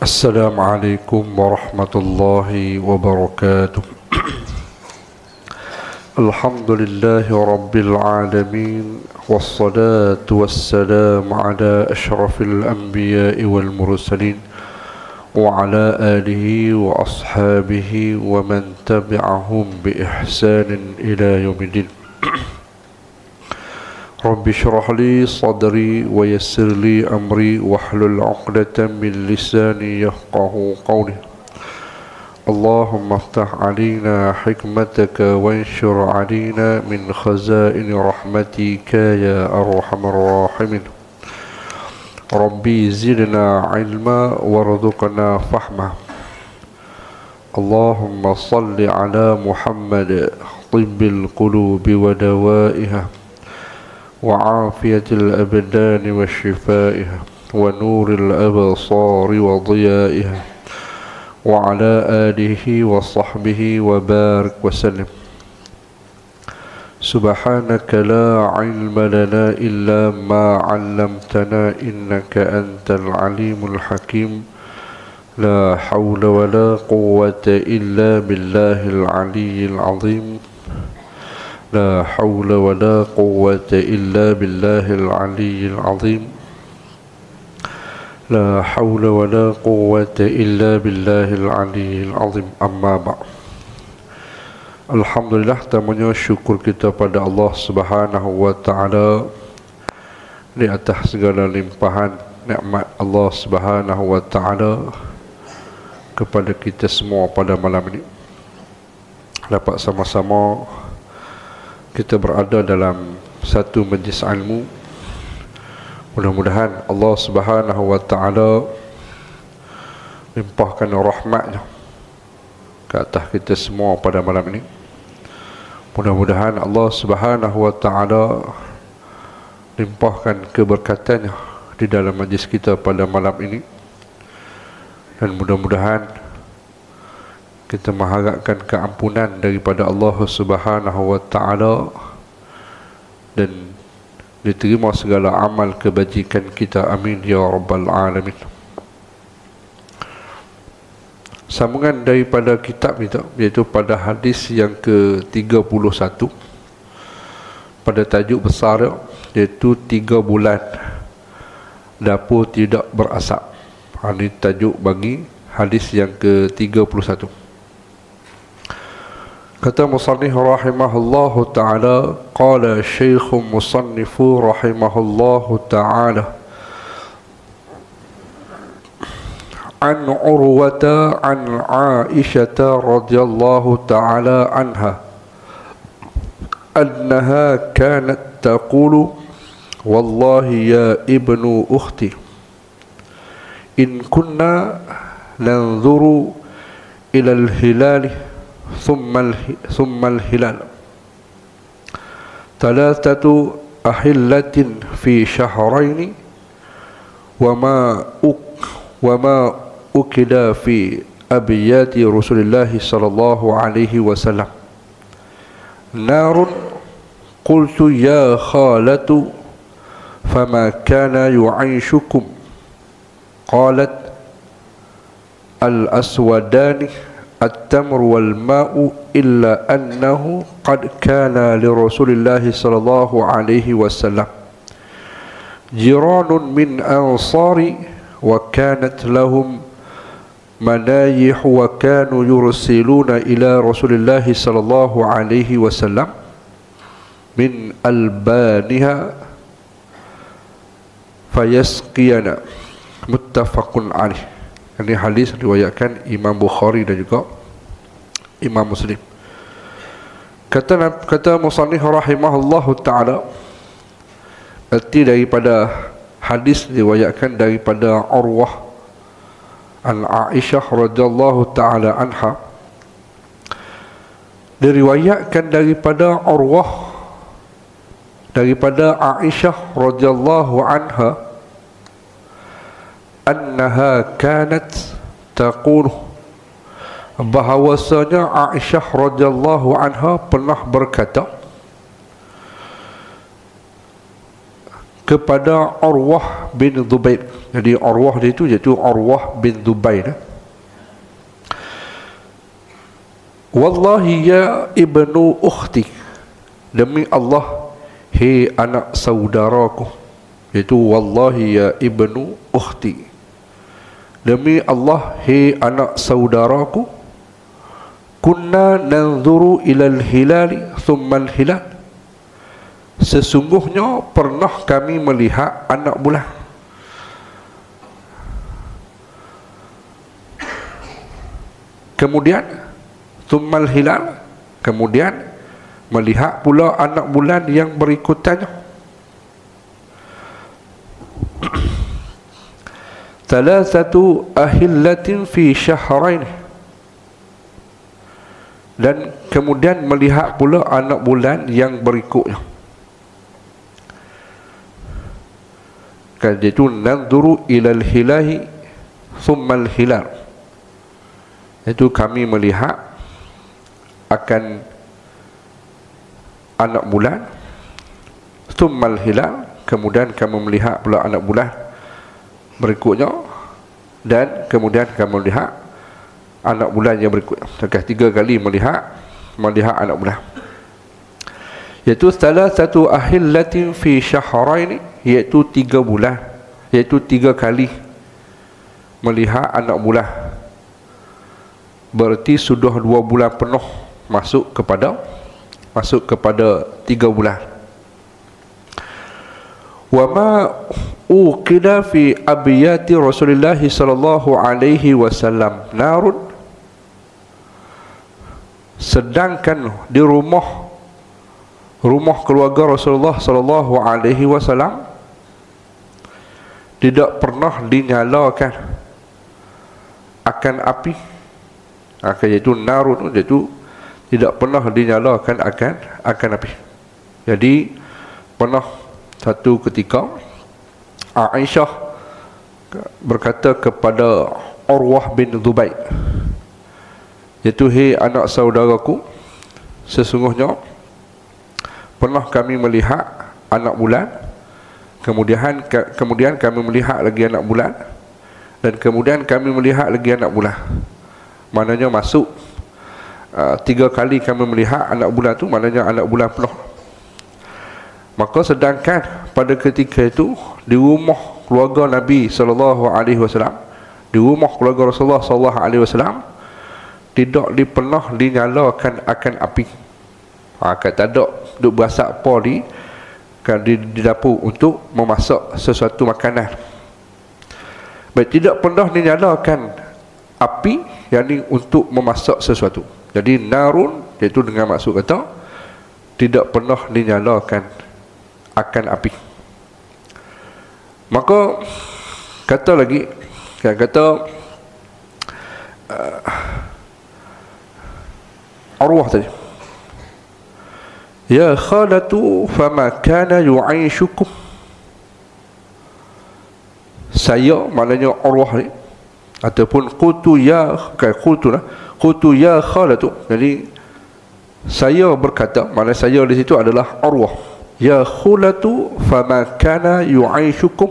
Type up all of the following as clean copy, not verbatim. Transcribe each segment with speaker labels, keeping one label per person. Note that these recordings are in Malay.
Speaker 1: السلام عليكم ورحمة الله وبركاته. الحمد لله رب العالمين، والصلاة والسلام على أشرف الأنبياء والمرسلين وعلى آله وأصحابه ومن تبعهم بإحسان إلى يوم الدين. رب اشرح لي صدري ويسر لي أمري واحلل عقدة من لساني يفقه قولي. اللهم افتح علينا حكمتك وانشر علينا من خزائن رحمتك يا أرحم الراحمين. ربي زدنا علما وارزقنا فهما. اللهم صل على محمد طب القلوب ودوائها وعافية الأبدان وشفائها ونور الأبصار وضيائها وعلى آله وصحبه وبارك وسلم. سبحانك لا علم لنا إلا ما علمتنا إنك أنت العليم الحكيم. لا حول ولا قوة إلا بالله العلي العظيم. لا حول ولا قوة إلا بالله العلي العظيم. لا حول ولا قوة إلا بالله العلي العظيم. أما بعد. Alhamdulillah, tamanya syukur kita pada Allah Subhanahu wa Ta'ala di atas segala limpahan nikmat Allah Subhanahu wa Ta'ala kepada kita semua pada malam ini. Dapat sama-sama kita berada dalam satu majlis ilmu. Mudah-mudahan Allah Subhanahu wa Ta'ala limpahkan rahmatnya ke atas kita semua pada malam ini. Mudah-mudahan Allah Subhanahu wa Ta'ala limpahkan keberkatannya di dalam majlis kita pada malam ini. Dan mudah-mudahan kita mengharapkan keampunan daripada Allah Subhanahu wa Ta'ala dan diterima segala amal kebajikan kita. Amin ya rabbal alamin. Sambungan daripada kitab kita, iaitu pada hadis yang ke-31 pada tajuk besar, iaitu 3 bulan dapur tidak berasap. Ini tajuk bagi hadis yang ke-31. Kata musannif rahimahullahu ta'ala, qala syekh musannifu rahimahullahu ta'ala, an Urwata an Aisyah radhiyallahu ta'ala anha annaha kanat taqulu wallahi ya ibnu ukhti in kunna nanzuru ila al-hilali ثم الهلال ثلاثة أحلة في شهرين وما أكل في أبيات رسول الله صلى الله عليه وسلم نار قلت يا خالة فما كان يعيشكم قالت الأسودان التمر والماء إلا أنه قد كان لرسول الله صلى الله عليه وسلم جيران من أنصار وكانت لهم منايح وكانوا يرسلون إلى رسول الله صلى الله عليه وسلم من ألبانها فيسقينا. متفق عليه. Ini hadis riwayatkan Imam Bukhari dan juga Imam Muslim. Kata musannif rahimahullahu ta'ala, arti daripada hadis riwayatkan daripada Urwah an Aisyah radhiyallahu ta'ala anha, diriwayatkan daripada Urwah daripada Aisyah radhiyallahu anha annaha kanat taqulu, bahawasanya Aisyah radhiyallahu anha pernah berkata, kepada Urwah bin Zubair. Jadi Urwah dia itu iaitu Urwah bin Zubair. Wallahi ya ibnu ukhti, demi Allah hei anak saudaraku, iaitu wallahi ya ibnu ukhti, demi Allah hei anak saudaraku, kunna nanzuru ilal hilali thumma al hilal, sesungguhnya pernah kami melihat anak bulan, kemudian thummal hilal, kemudian melihat pula anak bulan yang berikutannya. Thalathatu ahillatin fi syahrain, dan kemudian melihat pula anak bulan yang berikutnya. Itu nanzuru ilal hilahi thummal hilal, itu kami melihat akan anak bulan, thummal hilal, kemudian kami melihat pula anak bulan berikutnya, dan kemudian kami melihat anak bulan yang berikutnya. Maka 3 kali melihat anak bulan, iaitu salah satu ahillatin fi syahrain, iaitu 3 bulan, iaitu 3 kali melihat anak bulan. Berarti sudah 2 bulan penuh masuk kepada 3 bulan. Wa ma uqida fi abiyati Rasulullah sallallahu alaihi wasallam narun, sedangkan di rumah keluarga Rasulullah sallallahu alaihi wasallam tidak pernah dinyalakan akan api. Iaitu narun, iaitu tidak pernah dinyalakan akan api. Jadi pernah satu ketika Aisyah berkata kepada Urwah bin Zubair, iaitu hei anak saudaraku, sesungguhnya pernah kami melihat anak bulan, kemudian kami melihat lagi anak bulan, dan kemudian kami melihat lagi anak bulan. Maknanya masuk 3 kali kami melihat anak bulan tu, maknanya anak bulan penuh. Maka sedangkan pada ketika itu di rumah keluarga Nabi sallallahu alaihi wasallam, di rumah keluarga Rasulullah sallallahu alaihi wasallam tidak pernah dinyalakan akan api. Tak ada duk berasak apa di dapur untuk memasak sesuatu makanan. Baik, tidak pernah dinyalakan api yakni untuk memasak sesuatu. Jadi narun, iaitu dengan maksud kata tidak pernah dinyalakan akan api. Maka kata lagi, Urwah tadi, ya khalatu fama kana yu'aishukum, saya, maknanya Urwah ni, ataupun qultu ya khalatu, jadi saya berkata, maknanya saya di situ adalah Urwah, ya khulatu fama kana yu'aishukum,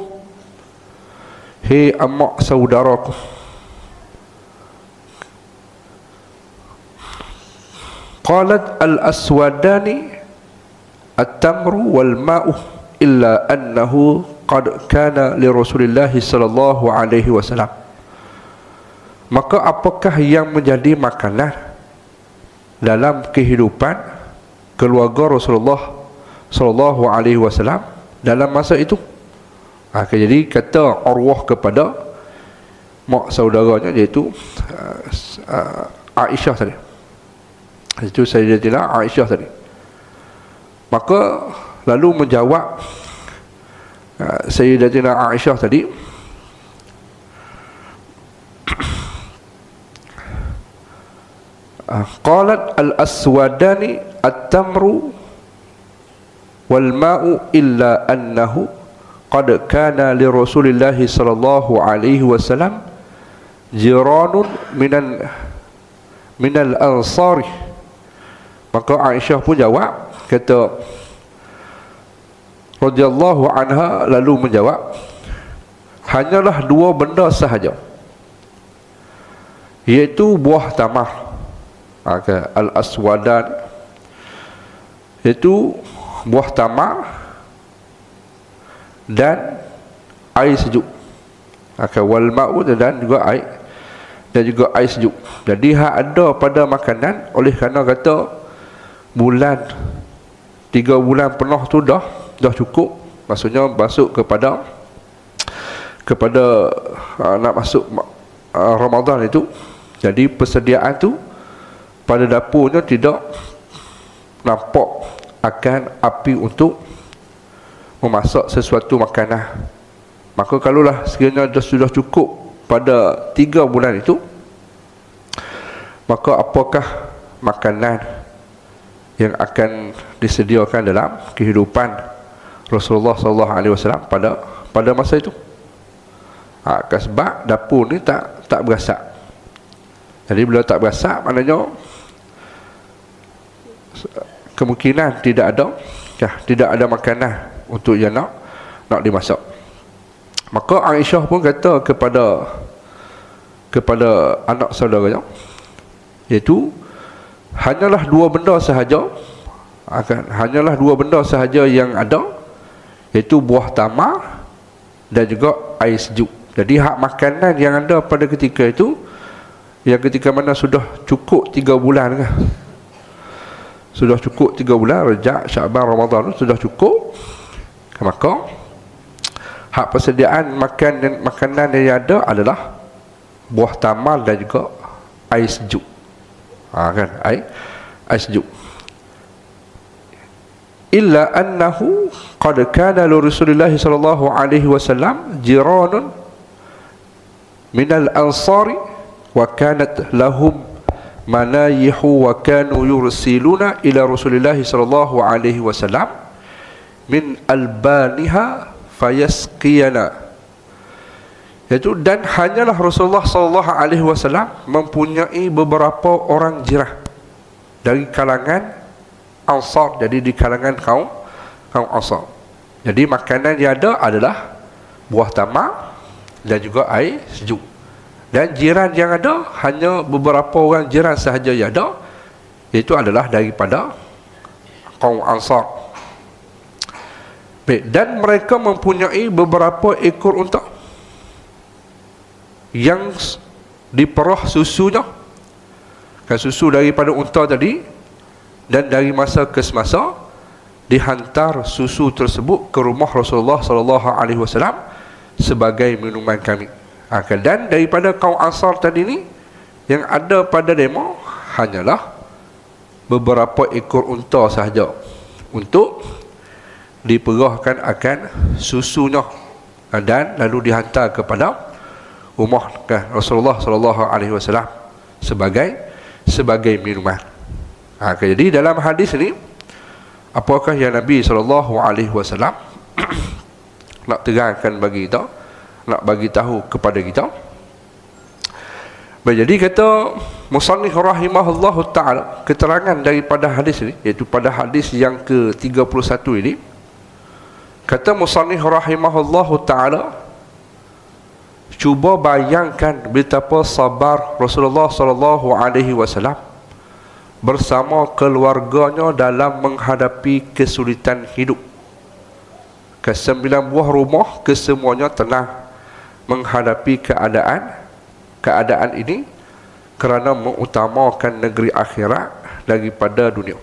Speaker 1: hei amak saudaraku, qalat al-aswadani at-tamru wal ma'u illa annahu qad kana li Rasulillah sallallahu alaihi wasallam. Maka apakah yang menjadi makanan dalam kehidupan keluarga Rasulullah sallallahu alaihi wasallam dalam masa itu? Jadi kata Urwah kepada mak saudaranya, iaitu Aisyah tadi, itu Sayyidatina Aisyah tadi. Maka lalu menjawab Sayyidatina Aisyah tadi, qalat al-aswadani at-tamru wal ma'u illa annahu qad kana li Rasulillah sallallahu alaihi wasallam jiranun minal ansari. Maka Aisyah pun jawab, kata radhiyallahu anha lalu menjawab, hanyalah dua benda sahaja, iaitu buah tamar, al-aswadan, iaitu buah tamar dan air sejuk, wal ma'u, dan juga air sejuk. Jadi hak ada pada makanan, oleh kerana kata bulan 3 bulan penuh tu dah cukup, maksudnya masuk kepada nak masuk Ramadan itu. Jadi persediaan tu pada dapurnya tidak nampak akan api untuk memasak sesuatu makanan. Maka kalaulah sekiranya sudah cukup pada 3 bulan itu, maka apakah makanan yang akan disediakan dalam kehidupan Rasulullah SAW pada masa itu? Sebab dapur ni tak berasak. Jadi bila tak berasak, maknanya kemungkinan tidak ada makanan untuk yang nak dimasak. Maka Aisyah pun kata kepada anak saudaranya, iaitu hanyalah dua benda sahaja yang ada, iaitu buah tamar dan juga air sejuk. Jadi hak makanan yang ada pada ketika itu, yang ketika mana sudah cukup 3 bulan kan? Sudah cukup 3 bulan, Rejab, Syaban, Ramadan sudah cukup, maka hak persediaan makanan yang ada adalah buah tamar dan juga air sejuk. Air sejuk. Illa annahu qad kana li Rasulillah sallallahu alaihi wasallam jiranun minal ansari wa kanat lahum manayihu wa kanu yursiluna ila Rasulillah sallallahu alaihi wasallam min albaniha fayasqiyana. Iaitu, dan hanyalah Rasulullah sallallahu alaihi wasallam mempunyai beberapa orang jirah dari kalangan Ansar, jadi di kalangan kaum Ansar. Jadi makanan yang ada adalah buah tamar dan juga air sejuk. Dan jiran yang ada hanya beberapa orang jiran sahaja yang ada, iaitu adalah daripada kaum Ansar. Dan mereka mempunyai beberapa ekor unta yang diperah susunya, susu daripada unta tadi, dan dari masa ke semasa dihantar susu tersebut ke rumah Rasulullah sallallahu alaihi wasallam sebagai minuman kami. Dan daripada kaum Ansar tadi ni, yang ada pada demo hanyalah beberapa ekor unta sahaja untuk diperahkan akan susunya, dan lalu dihantar kepada rumah Rasulullah sallallahu alaihi wasallam sebagai minuman. Jadi dalam hadis ni, apakah yang Nabi sallallahu alaihi wasallam nak terangkan bagi kita, nak bagi tahu kepada kita? Jadi kata musannif rahimahullahu taala, keterangan daripada hadis ini, iaitu pada hadis yang ke-31 ini, kata musannif rahimahullahu taala, cuba bayangkan betapa sabar Rasulullah sallallahu alaihi wasallam bersama keluarganya dalam menghadapi kesulitan hidup. Ke-9 buah rumah, kesemuanya tenang menghadapi keadaan ini kerana mengutamakan negeri akhirat daripada dunia.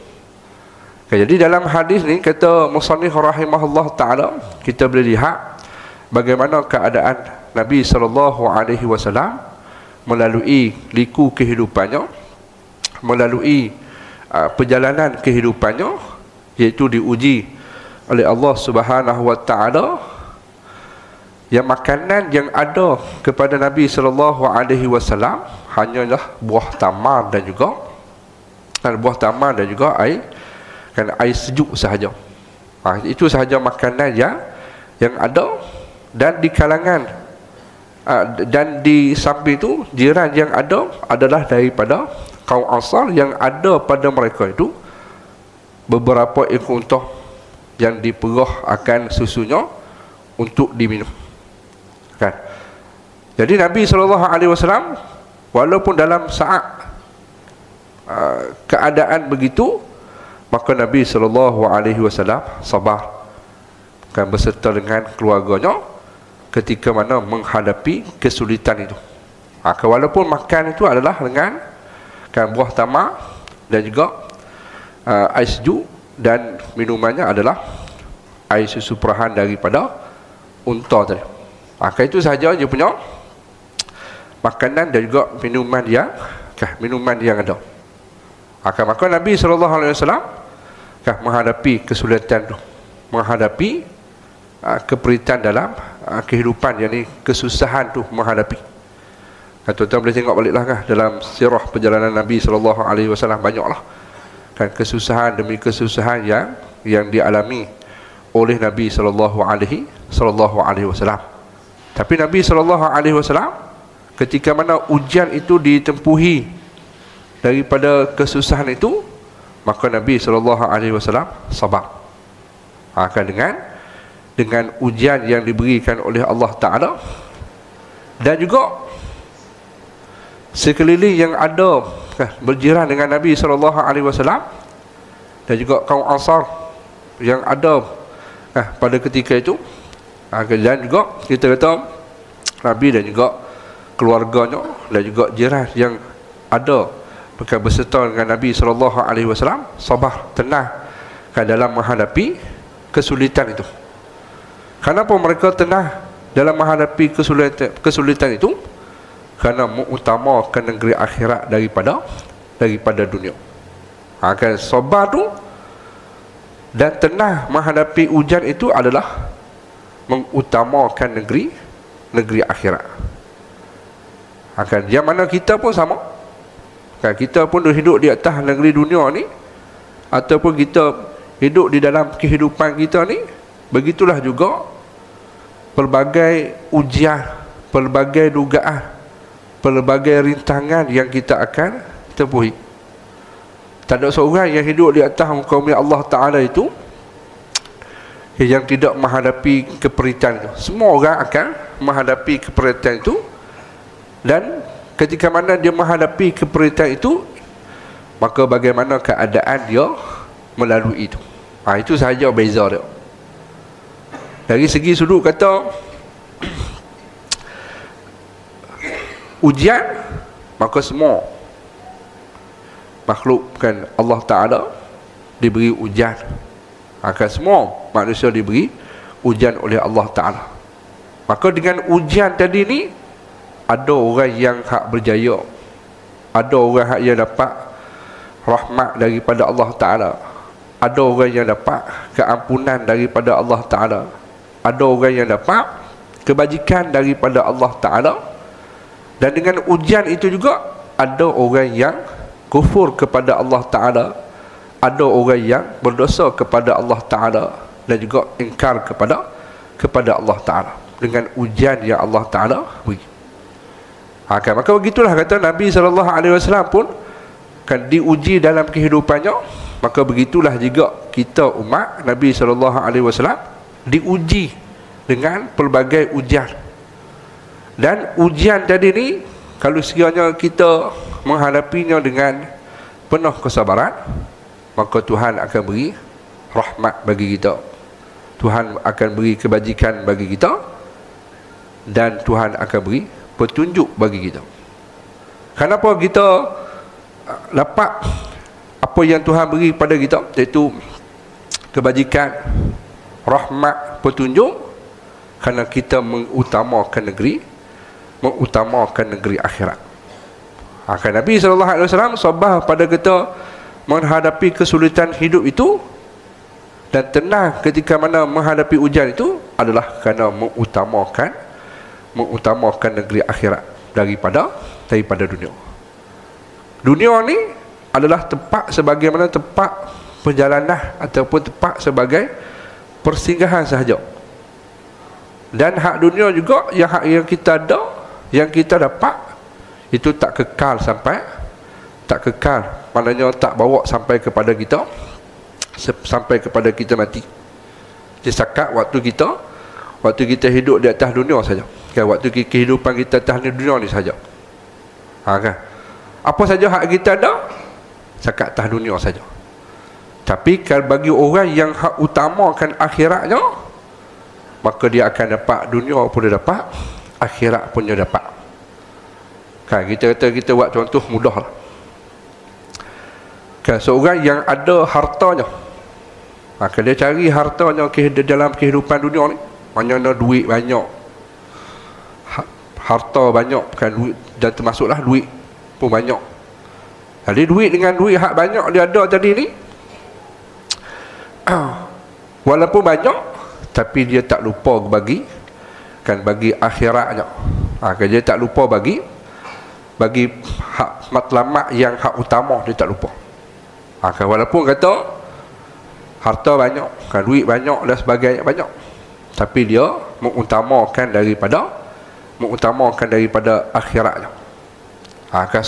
Speaker 1: Jadi dalam hadis ni, kata musannif rahimahullah ta'ala, kita boleh lihat bagaimana keadaan Nabi SAW melalui liku kehidupannya, melalui perjalanan kehidupannya, iaitu diuji oleh Allah Subhanahu wa taala. Yang makanan yang ada kepada Nabi SAW hanyalah buah tamar dan juga air sejuk sahaja. Itu sahaja makanan yang ada. Dan di kalangan dan di samping itu, jiran yang ada adalah daripada kaum Ansar, yang ada pada mereka itu beberapa ekor unta yang diperah akan susunya untuk diminum, kan? Jadi Nabi SAW walaupun dalam saat keadaan begitu, maka Nabi SAW sabar, kan, berserta dengan keluarganya ketika mana menghadapi kesulitan itu. Walaupun makan itu adalah dengan, kan, buah tamar dan juga air sejuk, dan minumannya adalah air susu perahan daripada unta tadi. Itu sahaja dia punya makanan dan juga minuman yang ada. Maka Nabi SAW menghadapi kesulitan itu, menghadapi keperitan dalam kehidupan, yakni kesusahan tu menghadapi. Tuan-tuan boleh tengok baliklah, kan, dalam sirah perjalanan Nabi SAW, banyaklah, kan, kesusahan demi kesusahan yang dialami oleh Nabi SAW. Tapi Nabi SAW ketika mana ujian itu ditempuhi daripada kesusahan itu, maka Nabi SAW sabar. Kan, dengan ujian yang diberikan oleh Allah Ta'ala, dan juga sekeliling yang ada, kan, berjiran dengan Nabi SAW, dan juga kaum Ansar yang ada, pada ketika itu, dan juga kita kata Nabi dan juga keluarganya dan juga jiran yang ada berserta dengan Nabi SAW sabar, tenang, kan, dalam menghadapi kesulitan itu. Kenapa mereka tenang dalam menghadapi kesulitan itu? Kerana mengutamakan negeri akhirat daripada dunia. Kan, sabar tu dan tenang menghadapi ujian itu adalah mengutamakan negeri akhirat. Kan, yang mana kita pun sama, kan, kita pun hidup di atas negeri dunia ni, ataupun kita hidup di dalam kehidupan kita ni, begitulah juga pelbagai ujian, pelbagai dugaan, pelbagai rintangan yang kita akan tempuhi. Tak ada seorang yang hidup di atas muka bumi Allah Ta'ala itu yang tidak menghadapi keperitan itu. Semua orang akan menghadapi keperitan itu, dan ketika mana dia menghadapi keperitan itu, maka bagaimana keadaan dia melalui itu. Itu sahaja beza dia. Dari segi sudut kata ujian, maka semua makhluk, kan, Allah Ta'ala diberi ujian. Semua manusia diberi ujian oleh Allah Ta'ala. Maka dengan ujian tadi ni, ada orang yang hak berjaya, ada orang yang dapat rahmat daripada Allah Ta'ala, ada orang yang dapat keampunan daripada Allah Ta'ala, ada orang yang dapat kebajikan daripada Allah Ta'ala. Dan dengan ujian itu juga ada orang yang kufur kepada Allah Ta'ala, ada orang yang berdosa kepada Allah Ta'ala, dan juga ingkar kepada Allah Ta'ala dengan ujian yang Allah Ta'ala beri. Maka begitulah kata Nabi SAW pun, kan, diuji dalam kehidupannya. Maka begitulah juga kita umat Nabi SAW diuji dengan pelbagai ujian. Dan ujian tadi ni, kalau sekiranya kita menghadapinya dengan penuh kesabaran, maka Tuhan akan beri rahmat bagi kita, Tuhan akan beri kebajikan bagi kita, dan Tuhan akan beri petunjuk bagi kita. Kenapa kita dapat apa yang Tuhan beri pada kita, iaitu kebajikan, rahmat, petunjuk? Kerana kita mengutamakan negeri akhirat. Nabi SAW sabar pada kita menghadapi kesulitan hidup itu, dan tenang ketika mana menghadapi ujian itu, adalah kerana mengutamakan negeri akhirat daripada dunia. Dunia ni adalah tempat sebagaimana tempat perjalanan ataupun tempat sebagai persinggahan sahaja. Dan hak dunia juga, yang kita ada, yang kita dapat, itu tak kekal, maknanya tak bawa sampai kepada kita mati. Disakat waktu kita hidup di atas dunia saja. Kan, waktu kehidupan kita atas dunia ni saja. Kan? Apa saja hak kita ada, sakat atas dunia saja. Tapi kalau bagi orang yang hak utamakan akhiratnya, maka dia akan dapat dunia pun dia dapat, akhirat pun dia dapat. Kan, kita kata kita buat contoh mudah lah. Kan, seorang yang ada hartanya, maka dia cari hartanya dalam kehidupan dunia ni, mana duit banyak, harta banyak, bukan duit, dan termasuklah duit pun banyak. Jadi duit dengan duit hak banyak dia ada tadi ni, walaupun banyak, tapi dia tak lupa bagi akhiratnya. Dia tak lupa bagi hak matlamat yang hak utama, dia tak lupa. Walaupun kata harta banyak, kan, duit banyak dan sebagainya banyak, tapi dia mengutamakan daripada akhiratnya. Kan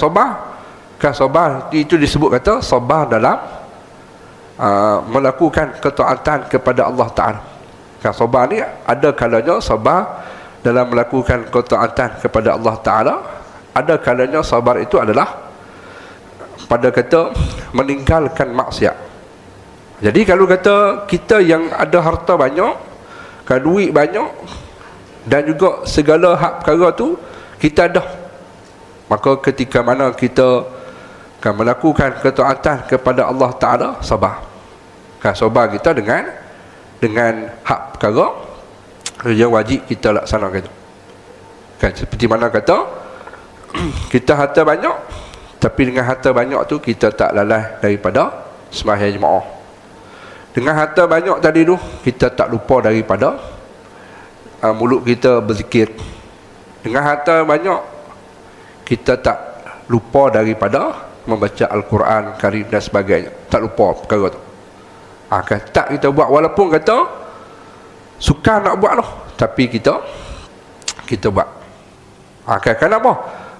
Speaker 1: sabar itu disebut kata sabar dalam melakukan ketaatan kepada Allah Ta'ala. Kan, sabar ni ada kalanya sabar dalam melakukan ketaatan kepada Allah Ta'ala, ada kalanya sabar itu adalah pada kata meninggalkan maksiat. Jadi kalau kata kita yang ada harta banyak, kan, duit banyak, dan juga segala hak perkara tu kita ada, maka ketika mana kita kan melakukan ketaatan kepada Allah Ta'ala, sabar. Kan, sabar kita dengan hak perkara yang wajib kita laksanakan. Kan, seperti mana kata kita harta banyak, tapi dengan harta banyak tu kita tak lalai daripada sembahyang jemaah. Dengan harta banyak tadi tu kita tak lupa daripada mulut kita berzikir. Dengan harta banyak kita tak lupa daripada membaca Al-Quran Karim dan sebagainya. Tak lupa perkara tu. Kan, tak kita buat, walaupun kata suka nak buat lah, tapi kita buat. Kenapa?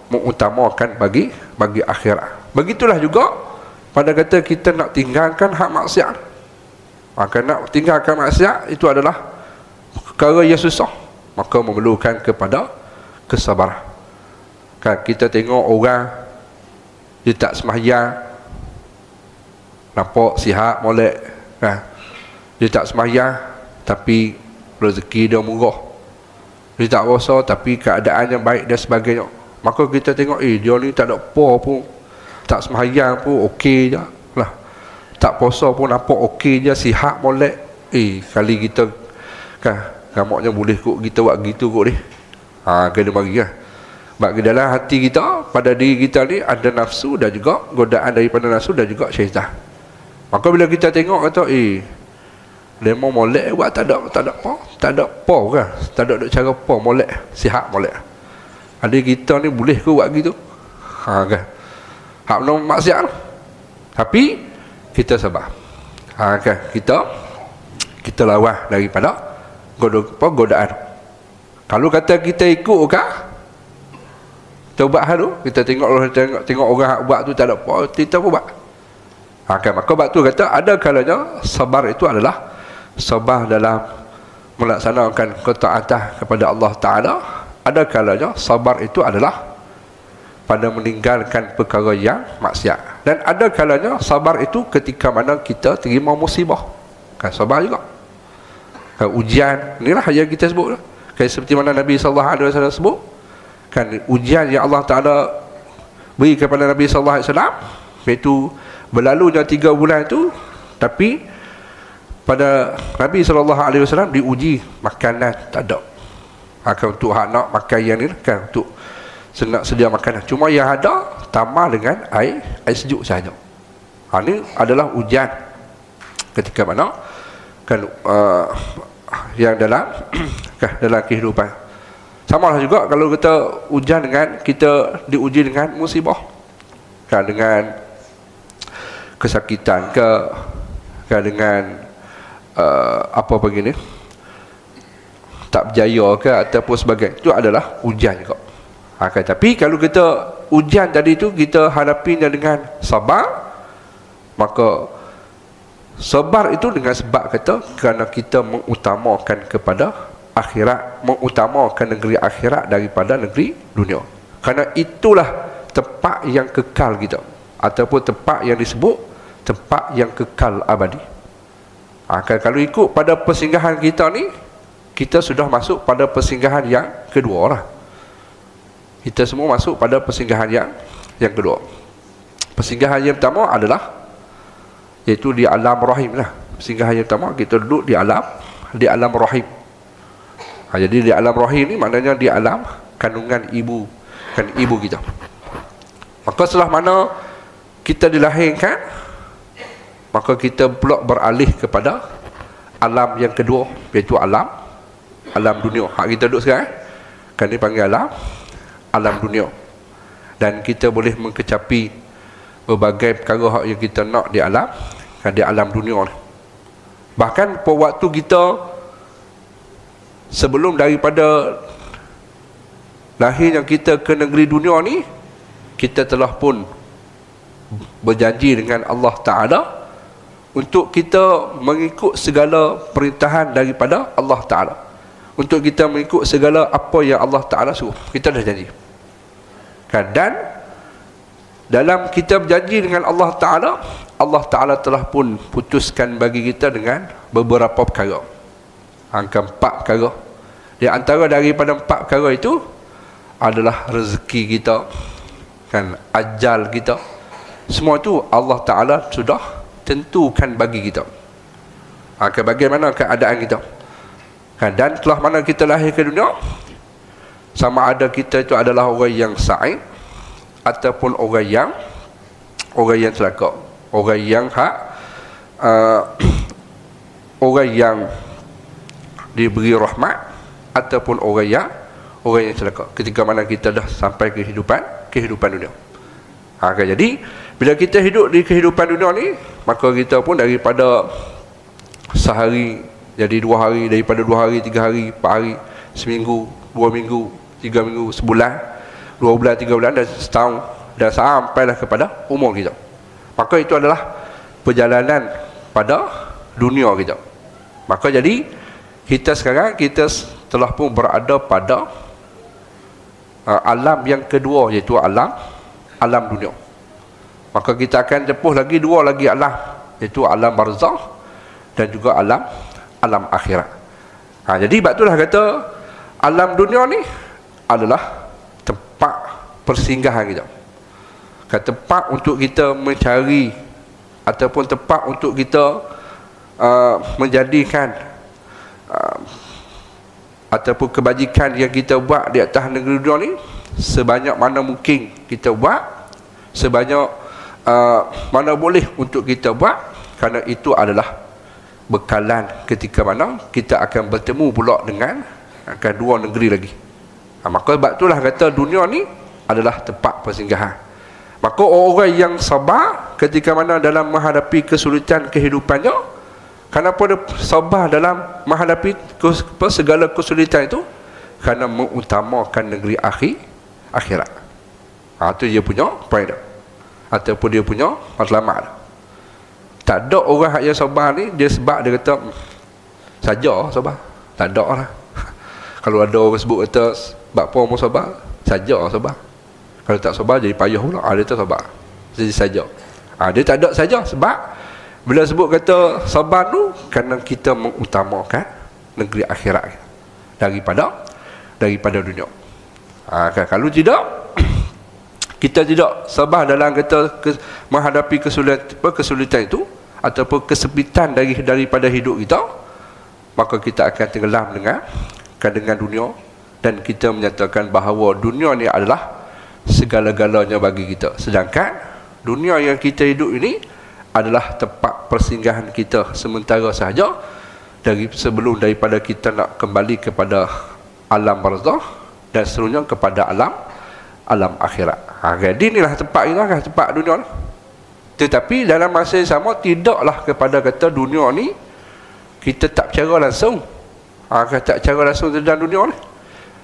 Speaker 1: Mengutamakan bagi akhirat. Begitulah juga pada kata kita nak tinggalkan hak maksiat. Maka nak tinggalkan maksiat itu adalah perkara yang susah, maka memerlukan kepada kesabaran. Kan, kita tengok orang dia tak sembahyang, nampak sihat molek, kan, dia tak sembahyang tapi rezeki dia murah, dia tak puasa tapi keadaannya baik dan sebagainya. Maka kita tengok dia ni tak ada apa pun, tak sembahyang pun okey je lah, tak puasa pun nampak okey je, sihat molek. Kali kita kan gamaknya boleh kot kita buat gitu kot ni. Kena bagi kan. Bagi dalam hati kita, pada diri kita ni ada nafsu dan juga godaan daripada nafsu dan juga syaitan. Maka bila kita tengok kata lemon molek buat tak ada apa kan, tak ada cara apa molek, sihat molek. Ada kita ni boleh ke buat gitu? Kan, hak benar maksiat lah. Tapi kita sabar. Kan, kita lawan daripada godaan. Kalau kata kita ikut kah, kita buat hal tu, kita tengok orang hak buat tu tak ada apa, kita pun buat. Kan, maka sebab tu kata ada kalanya sabar itu adalah sabar dalam melaksanakan ketaatan kepada Allah Ta'ala. Ada kalanya sabar itu adalah pada meninggalkan perkara yang maksiat. Dan ada kalanya sabar itu ketika mana kita terima musibah. Kan, sabar juga. Kan, ujian inilah yang kita sebut. Kan, seperti mana Nabi SAW sebut, kan, ujian yang Allah Ta'ala beri kepada Nabi SAW, iaitu berlalunya 3 bulan itu, tapi pada Nabi SAW diuji makanan tak ada. Kan, untuk hak nak makan yang ni kan, untuk nak sedia makanan, cuma yang ada tambah dengan air sejuk saja. Ini adalah ujian ketika mana kan yang dalam dalam kehidupan. Sama lah juga kalau kita ujian dengan kita diuji dengan musibah, kan, dengan kesakitan kan, dengan apa begini, tak berjaya ke ataupun sebagainya, itu adalah ujian juga. Kan, tapi kalau kita ujian tadi tu kita hadapinya dengan sabar, maka Sabar itu dengan sebab kata kerana kita mengutamakan kepada akhirat, mengutamakan negeri akhirat daripada negeri dunia. Kerana itulah tempat yang kekal kita, ataupun tempat yang disebut tempat yang kekal abadi. Kalau ikut pada persinggahan kita ni, kita sudah masuk pada persinggahan yang kedua lah. Kita semua masuk pada persinggahan yang kedua. Persinggahan yang pertama adalah iaitu di alam rahim lah. Persinggahan yang pertama kita duduk di alam rahim. Jadi di alam rahim ni maknanya di alam kandungan ibu kita. Maka setelah mana kita dilahirkan, maka kita pula beralih kepada alam yang kedua, iaitu alam dunia. Hak kita duduk sekarang kan dipanggil alam dunia. Dan kita boleh mengkecapi berbagai perkara yang kita nak di alam dunia ni. Bahkan pada waktu kita sebelum daripada lahirnya kita ke negeri dunia ni, kita telah pun berjanji dengan Allah Ta'ala untuk kita mengikut segala perintahan daripada Allah Ta'ala, untuk kita mengikut segala apa yang Allah Ta'ala suruh. Kita dah janji kan? Dan dalam kita berjanji dengan Allah Ta'ala, Allah Ta'ala telah pun putuskan bagi kita dengan beberapa perkara. Angka 4 perkara. Di antara daripada 4 perkara itu adalah rezeki kita, kan, ajal kita. Semua itu Allah Ta'ala sudah tentukan bagi kita. Bagaimana keadaan kita, kan? Dan telah mana kita lahir ke dunia, sama ada kita itu adalah orang yang sa'id ataupun orang yang celaka, orang yang orang yang diberi rahmat, ataupun orang yang celaka ketika mana kita dah sampai kehidupan dunia. Jadi bila kita hidup di kehidupan dunia ni, maka kita pun daripada sehari jadi 2 hari, daripada 2 hari 3 hari, 4 hari, seminggu, 2 minggu, 3 minggu, sebulan, 2 bulan, 3 bulan, dan setahun, dan sampailah kepada umur kita. Maka itu adalah perjalanan pada dunia kita. Maka jadi kita sekarang telah pun berada pada alam yang kedua, iaitu alam dunia. Maka kita akan tempuh lagi 2 lagi alam, iaitu alam barzakh dan juga alam akhirat. Jadi sebab itulah kata alam dunia ni adalah tempat persinggahan kita, tempat untuk kita mencari, ataupun tempat untuk kita menjadikan ataupun kebajikan yang kita buat di atas negeri dunia ni sebanyak mana mungkin kita buat, sebanyak mana boleh untuk kita buat, kerana itu adalah bekalan ketika mana kita akan bertemu pula dengan dua negeri lagi. Maka sebab itulah kata dunia ni adalah tempat persinggahan. Maka orang yang sabar ketika mana dalam menghadapi kesulitan kehidupannya, kenapa dia sabar dalam menghadapi segala kesulitan itu? Kerana mengutamakan negeri akhirat. Itu dia punya point dia, ataupun dia punya matlamat. Tak ada orang yang sabar ni dia sebab dia kata saja sabar. Tak ada lah. Kalau ada orang sebut kata sebab apa mau sabar, saja sabar. Kalau tak sabar jadi payah pula. Dia tak sabar, jadi saja. Dia tak ada saja. Sebab bila sebut kata sabar tu, kerana kita mengutamakan negeri akhirat daripada dunia. Kalau tidak, kita tidak sabar dalam kata menghadapi kesulitan itu, ataupun kesempitan daripada hidup kita, maka kita akan tenggelam dengan dunia, dan kita menyatakan bahawa dunia ni adalah segala-galanya bagi kita. Sedangkan dunia yang kita hidup ini adalah tempat persinggahan kita sementara sahaja, sebelum daripada kita nak kembali kepada alam barzakh dan seterusnya kepada alam akhirat. Jadi inilah tempat kita, tempat dunia ni. Tetapi dalam masa yang sama, tidaklah kepada kata dunia ni kita tak bercara langsung. Tak bercara langsung tentang dunia ni.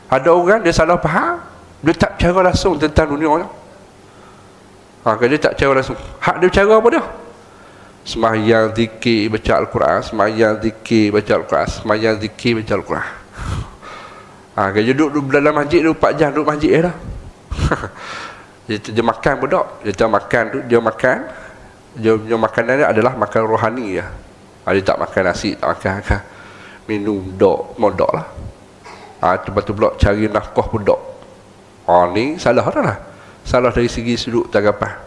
Speaker 1: Ada orang dia salah faham, dia tak bercara langsung tentang dunia ni. Dia tak bercara langsung. Hak dia bercara apa dia? Sembahyang, zikir, baca Al-Quran, sembahyang, zikir, baca Al-Quran, sembahyang, zikir, baca Al-Quran. Kalau duduk dalam masjid tu 4 jam duduk masjid dah. Dia makan pun tak. Dia makan tu, dia makanan dia adalah makan rohani ya. Dia tak makan nasi, tak makan minum dok, modok lah. Lepas tu pula cari nafkah pun dok. Ni salah dah lah. Salah dari segi sudut tanggapan.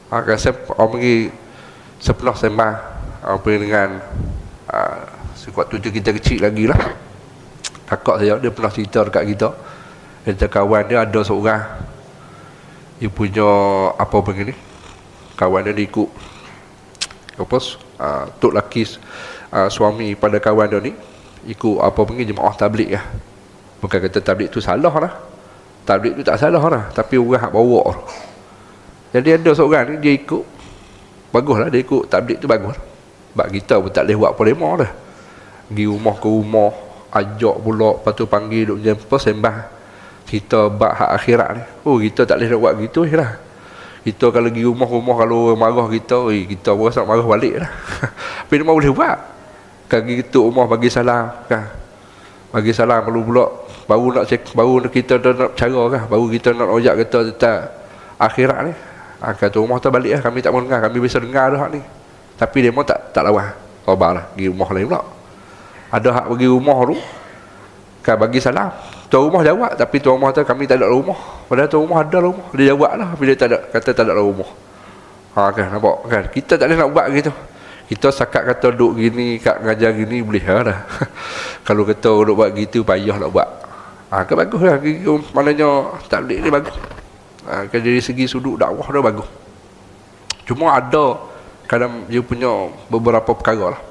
Speaker 1: Kalau saya pergi sepenuh sembah dengan waktu tu kita kecil lagi lah. Kakak saya dia pernah cerita dekat kita. Dia kawan dia ada seorang, dia punya apa begini, kawan dia ikut apa tok laki suami pada kawan dia ni ikut apa begini jemaah tabligh lah. Bukan kata tabligh tu salah lah, tabligh tu tak salah lah, tapi orang hak bawa. Jadi ada seorang ni dia ikut, baguslah dia ikut tabligh tu, bagus. Sebab kita pun tak boleh buat apa lema dah. Pergi rumah ke rumah, ajak pula, lepas tu panggil duk jumpa sembah kita bab hak akhirat ni. Kita tak boleh nak buat gitu lah. Kita kalau pergi rumah-rumah, kalau orang marah kita, kita pun rasa marah balik lah. Tapi dia boleh buat. Kalau pergi ketuk rumah bagi salam kan, bagi salam perlu pula baru kita nak cara kan, baru kita nak ojak kita tentang akhirat ni. Kata rumah tu balik lah, kami tak mau dengar, kami bisa dengar dah ni. Tapi dia mau tak lawan. Sabarlah, pergi rumah lain pula. Ada hak pergi rumah tu kan bagi salam, tuan rumah jawab, tapi tuan rumah tu kami tak ada rumah. Padahal tuan rumah ada rumah, dia jawab lah, bila tak ada, kata tak ada rumah. Kan nampak kan, kita tak boleh nak buat gitu. Kita sakat kata duduk gini, kat ngajar gini boleh dah. Kalau kata duduk buat gitu payah nak buat. Kan bagus lah, maknanya tabligh ni bagus. Kan dari segi sudut dakwah dah bagus. Cuma ada kadang dia punya beberapa perkara lah.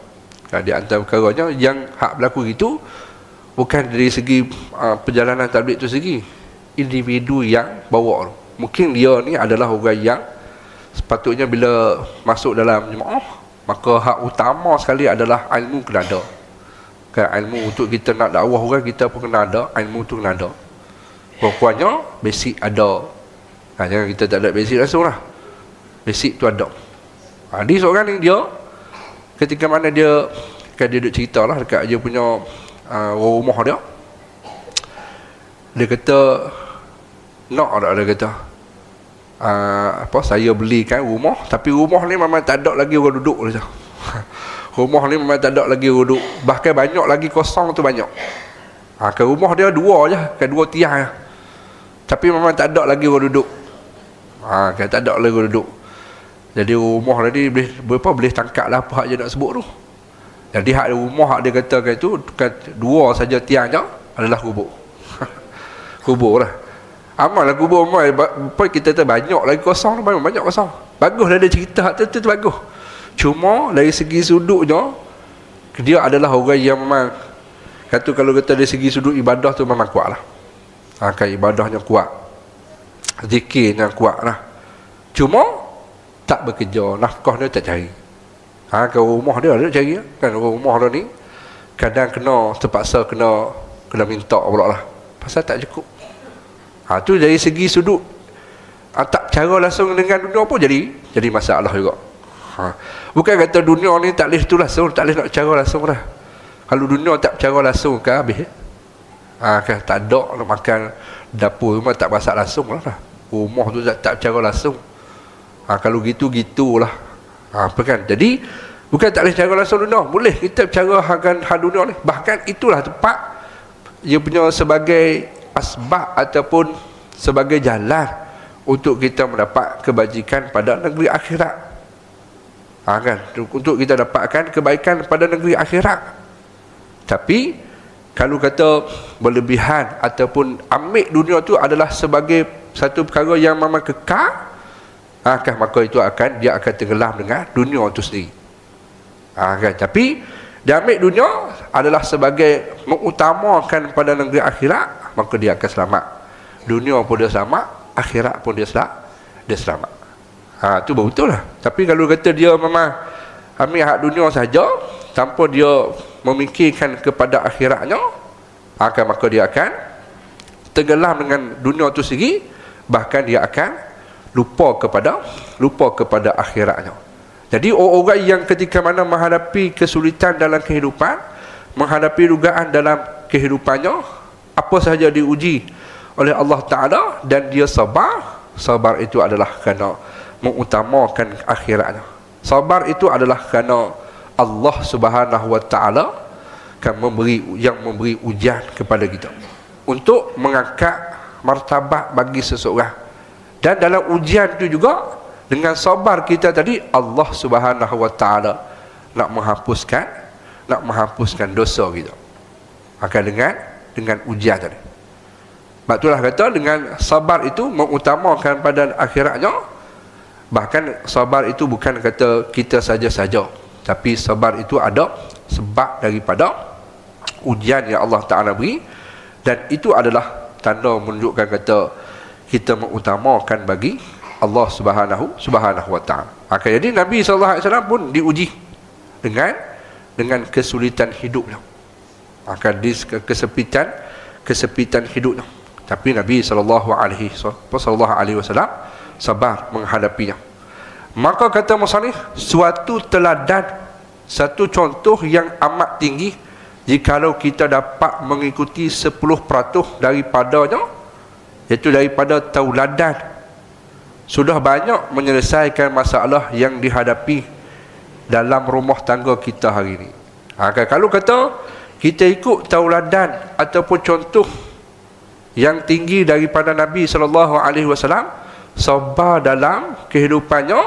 Speaker 1: Di antara perkaranya yang hak berlaku gitu bukan dari segi perjalanan tabligh tu segi, individu yang bawa tu. Mungkin dia ni adalah orang yang sepatutnya bila masuk dalam jemaah, maka hak utama sekali adalah ilmu kena ada. Kan ilmu untuk kita nak dakwah orang, kita pun kena ada, ilmu tu kena ada. Pokoknya basic ada. Jangan kita tak ada basic langsung lah. Basic tu ada. Dia seorang ni dia ketika mana dia kan dia duduk cerita lah dekat dia punya rumah dia. Dia kata nak tak, dia kata saya belikan rumah, tapi rumah ni memang tak ada lagi orang duduk dia. Rumah ni memang tak ada lagi orang duduk, bahkan banyak lagi kosong tu banyak. Ke rumah dia 2 je, kan 2 tiang je. Tapi memang tak ada lagi orang duduk. Kan tak ada lagi orang duduk. Jadi rumah tadi boleh tangkap lah apa hak dia nak sebut tu. Jadi hak rumah hak dia katakan itu kan 2 saja tiang je adalah kubur. Kubur lah. Amal lah kubur amal. Apa kita tu banyak lagi kosong, banyak kosong. Bagus lah dia cerita hak tu bagus. Cuma dari segi sudutnya dia adalah orang yang memang kata, kalau kata dari segi sudut ibadah tu memang kuat lah. Kan ibadahnya kuat, zikirnya kuat lah. Cuma tak bekerja, nafkah dia tak cari. Kalau rumah dia cari kan, rumah dia ni kadang terpaksa kena minta pula lah, pasal tak cukup. Tu dari segi sudut tak cara langsung dengan dunia pun jadi masalah juga. Bukan kata dunia ni tak boleh tu langsung, tak boleh nak cara langsung dah. Kalau dunia tak cara langsung kan habis. Kan tak ada nak makan, dapur rumah tak masak langsung lah. Rumah tu tak cara langsung. Kalau gitulah. Apa kan? Jadi bukan tak boleh cara langsung dunia, boleh kita cara hal dunia ni. Bahkan itulah tempat dia punya sebagai asbab ataupun sebagai jalan untuk kita mendapat kebajikan pada negeri akhirat. Kan? Untuk kita dapatkan kebaikan pada negeri akhirat. Tapi kalau kata berlebihan ataupun ambil dunia tu adalah sebagai satu perkara yang memang kekal, kan, maka itu dia akan tenggelam dengan dunia itu sendiri. Kan? Tapi dia ambil dunia adalah sebagai mengutamakan pada negeri akhirat, maka dia akan selamat. Dunia pun dia selamat, akhirat pun dia selamat. Itu betul lah. Tapi kalau kata dia memang ambil hak dunia saja tanpa dia memikirkan kepada akhiratnya, maka dia akan tenggelam dengan dunia itu sendiri, bahkan dia akan lupa kepada akhiratnya. Jadi orang yang ketika mana menghadapi kesulitan dalam kehidupan, menghadapi dugaan dalam kehidupannya, apa sahaja diuji oleh Allah Ta'ala dan dia sabar, sabar itu adalah kerana mengutamakan akhiratnya. Sabar itu adalah kerana Allah Subhanahu Wa Ta'ala akan memberi ujian kepada kita untuk mengangkat martabat bagi seseorang. Dan dalam ujian itu juga, dengan sabar kita tadi, Allah Subhanahu Wa Ta'ala nak menghapuskan dosa kita. Maka dengan ujian tadi. Sebab itulah kata dengan sabar itu mengutamakan pada akhiratnya. Bahkan sabar itu bukan kata kita saja-saja, tapi sabar itu ada sebab daripada ujian yang Allah Ta'ala beri. Dan itu adalah tanda menunjukkan kata kita mengutamakan bagi Allah Subhanahu Wa Ta'ala. Maka jadi Nabi SAW pun diuji dengan kesulitan hidupnya. Maka di kesepitan hidupnya. Tapi Nabi SAW sabar menghadapinya. Maka kata musannif, suatu teladan, satu contoh yang amat tinggi jikalau kita dapat mengikuti 10% daripadanya, iaitu daripada tauladan, sudah banyak menyelesaikan masalah yang dihadapi dalam rumah tangga kita hari ini. Kalau kata kita ikut tauladan ataupun contoh yang tinggi daripada Nabi SAW, sabar dalam kehidupannya,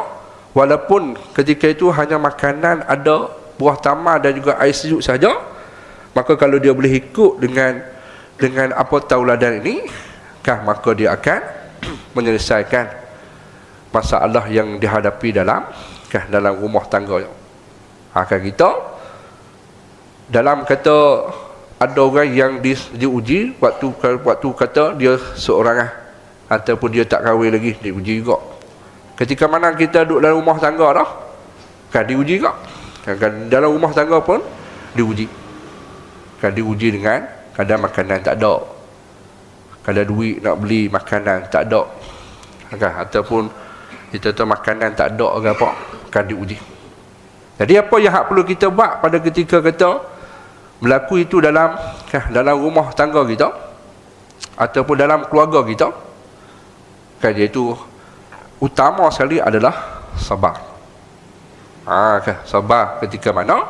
Speaker 1: walaupun ketika itu hanya makanan, ada buah tamar dan juga air sejuk saja, maka kalau dia boleh ikut dengan apa tauladan ini, maka dia akan menyelesaikan masalah yang dihadapi dalam rumah tangganya. Kita dalam kata ada orang yang diuji waktu kata dia seorang ataupun dia tak kahwin lagi, diuji juga. Ketika mana kita duduk dalam rumah tangga dah, diuji juga. Dalam rumah tangga pun diuji. Diuji dengan kadang makanan tak ada, kadang duit nak beli makanan tak ada, ataupun kita tahu makanan tak ada ke apa, akan diuji. Jadi apa yang perlu kita buat pada ketika kata berlaku itu dalam rumah tangga kita ataupun dalam keluarga kita, iaitu utama sekali adalah sabar. Sabar ketika mana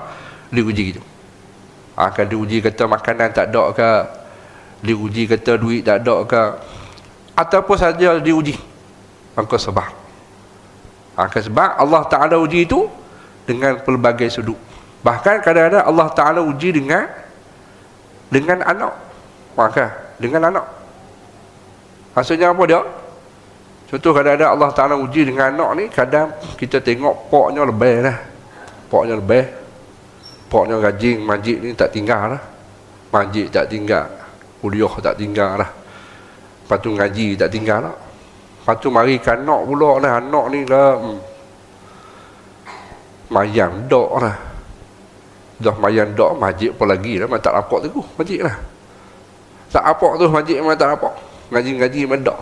Speaker 1: diuji gitu. Akan diuji kata makanan tak ada ke, diuji kata duit tak ada ke, ataupun saja diuji, maka sabar. Sebab Allah Ta'ala uji itu dengan pelbagai sudut. Bahkan kadang-kadang Allah Ta'ala uji dengan anak. Dengan anak. Maksudnya apa dia? Contoh kadang-kadang Allah Ta'ala uji dengan anak ni, kadang kita tengok poknya lebih lah. Poknya rajin, majid ni tak tinggal lah. Majid tak tinggal, kuliah tak tinggal lah. Lepas tu ngaji tak tinggal lah. Lepas tu mari anak pula lah, anak ni lah mayang dok lah. Dah mayang dok, majid apa lagi lah, tak rapat tu majid lah. Tak rapat tu majid memang tak rapat. Ngaji-ngaji memang dok.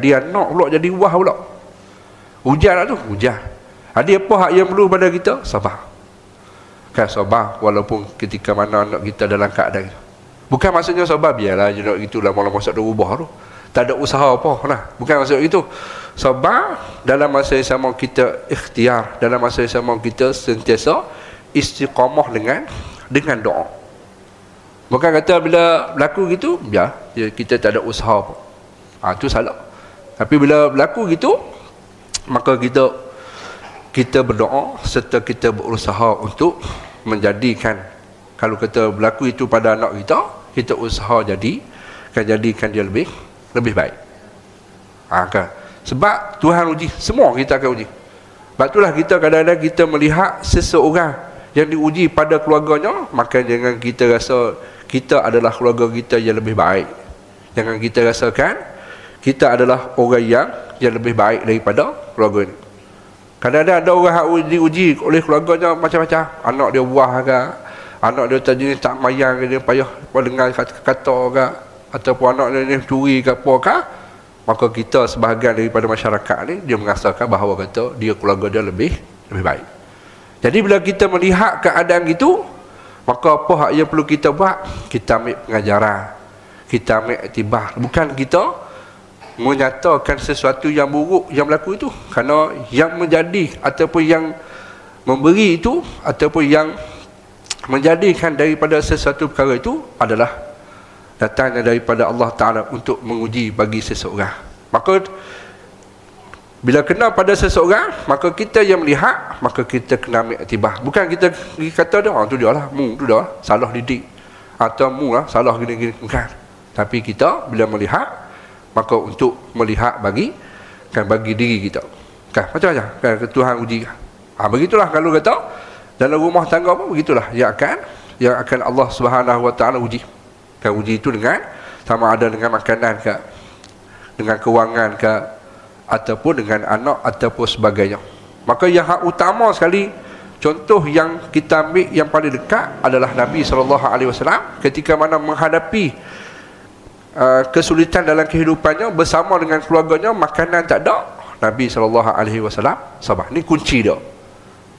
Speaker 1: Dia anak pula jadi wah pula. Hujan lah tu, hujan. Dia apa hak yang perlu pada kita? Sabar. Sabar walaupun ketika mana anak kita dalam keadaan itu. Bukan maksudnya sabar biarlah je nak gitulah malam masa dah ubah tu. Tak ada usaha apa lah. Bukan maksud itu. Sabar dalam masa yang sama kita ikhtiar, dalam masa yang sama kita sentiasa istiqamah dengan doa. Bukan kata bila berlaku gitu, ya kita tak ada usaha apa. Itu salah. Tapi bila berlaku gitu, maka kita berdoa serta kita berusaha untuk menjadikan, kalau kata berlaku itu pada anak kita usaha jadikan dia lebih baik. Sebab Tuhan uji, semua kita akan uji. Sebab itulah kita kadang-kadang kita melihat seseorang yang diuji pada keluarganya, maka jangan kita rasa kita adalah keluarga kita yang lebih baik. Jangan kita rasakan kita adalah orang yang lebih baik daripada keluarga ini. Kadang-kadang ada orang yang diuji oleh keluarganya macam-macam. Anak dia buah ke, anak dia tak mayang ke, dia payah dengar kata ke, ataupun anak dia curi ke apa ke, maka kita sebahagian daripada masyarakat ni dia merasakan bahawa kata dia keluarga dia lebih lebih baik. Jadi bila kita melihat keadaan gitu, maka apa hak yang perlu kita buat? Kita ambil pengajaran, kita ambil iktibar. Bukan kita menyatakan sesuatu yang buruk yang berlaku itu, kerana yang menjadi ataupun yang memberi itu ataupun yang menjadikan daripada sesuatu perkara itu adalah datangnya daripada Allah Ta'ala untuk menguji bagi seseorang. Maka bila kena pada seseorang, maka kita yang melihat, maka kita kena ambil iktibar. Bukan kita kata dia, tu dia lah, tu dia lah, salah didik, atau lah, salah gini-gini. Bukan. Tapi kita bila melihat, maka untuk melihat bagi diri kita. Kan macam-macam kan Tuhan uji kan. Begitulah kalau kata dalam rumah tangga pun begitulah yang akan Allah Subhanahu Wa Taala uji. Kan uji itu dengan sama ada dengan makanan ke, dengan kewangan ke, ataupun dengan anak ataupun sebagainya. Maka yang hak utama sekali, contoh yang kita ambil yang paling dekat adalah Nabi SAW ketika mana menghadapi kesulitan dalam kehidupannya bersama dengan keluarganya, makanan tak ada, Nabi SAW sabar. Ni kunci dia.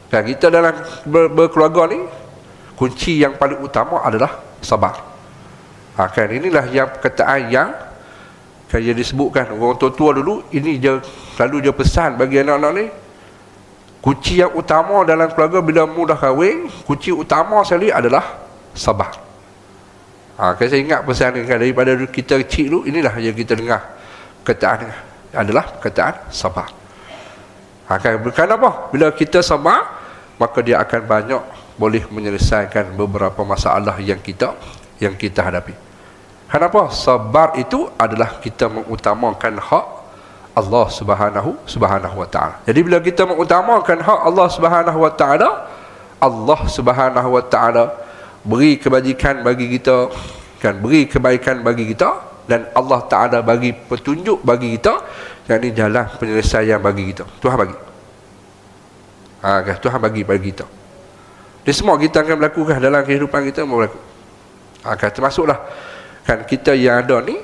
Speaker 1: Dan kita dalam berkeluarga ni, kunci yang paling utama adalah sabar. Kan inilah yang perkataan yang kan dia disebutkan orang tua-tua dulu, ini dia selalu dia pesan bagi anak-anak ni, kunci yang utama dalam keluarga bila mudah kahwin, kunci utama sekali adalah sabar. Kan saya ingat pesan kan daripada kita kecil dulu, inilah yang kita dengar perkataan adalah perkataan sabar. Kan kenapa? Bila kita sabar, maka dia akan banyak boleh menyelesaikan beberapa masalah yang kita hadapi. Kenapa? Sabar itu adalah kita mengutamakan hak Allah Subhanahu Wa Taala. Jadi bila kita mengutamakan hak Allah Subhanahu Wa Taala, Allah Subhanahu Wa Taala beri kebajikan bagi kita, kan, beri kebaikan bagi kita, dan Allah Ta'ala bagi petunjuk bagi kita, yang ini jalan penyelesaian bagi kita. Tuhan bagi. Kan, Tuhan bagi kita. Ini semua kita akan melakukan dalam kehidupan kita berlaku. Kan, termasuklah kan kita yang ada ni,